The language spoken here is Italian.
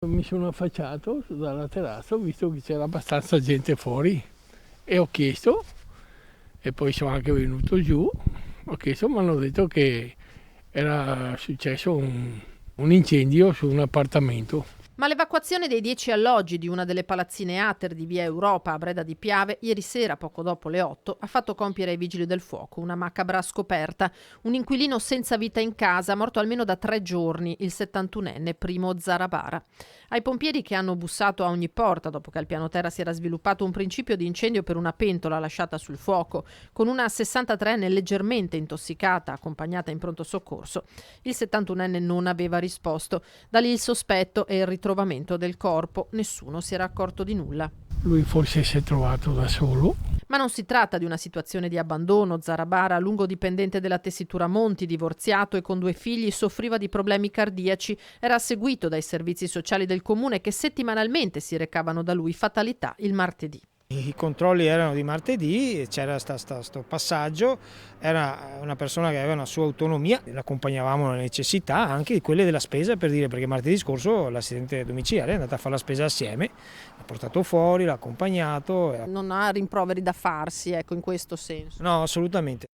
Mi sono affacciato dalla terrazza, ho visto che c'era abbastanza gente fuori e ho chiesto, e poi sono anche venuto giù, ho chiesto, mi hanno detto che era successo un incendio su un appartamento. Ma l'evacuazione dei 10 alloggi di una delle palazzine Ater di via Europa a Breda di Piave ieri sera, poco dopo le 8, ha fatto compiere ai vigili del fuoco una macabra scoperta. Un inquilino senza vita in casa, morto almeno da 3 giorni, il 71enne Primo Zarabara. Ai pompieri, che hanno bussato a ogni porta dopo che al piano terra si era sviluppato un principio di incendio per una pentola lasciata sul fuoco, con una 63enne leggermente intossicata accompagnata in pronto soccorso, il 71enne non aveva risposto. Da lì il sospetto e il ritrovamento del corpo. Nessuno si era accorto di nulla. Lui forse si è trovato da solo. Ma non si tratta di una situazione di abbandono. Zarabara, lungodipendente della tessitura Monti, divorziato e con 2 figli, soffriva di problemi cardiaci. Era seguito dai servizi sociali del comune che settimanalmente si recavano da lui, fatalità, il martedì. I controlli erano di martedì, c'era questo passaggio, era una persona che aveva una sua autonomia, l'accompagnavamo nelle necessità, anche quelle della spesa, per dire, perché martedì scorso l'assistente domiciliare è andata a fare la spesa assieme, l'ha portato fuori, l'ha accompagnato. Non ha rimproveri da farsi, ecco, in questo senso. No, assolutamente.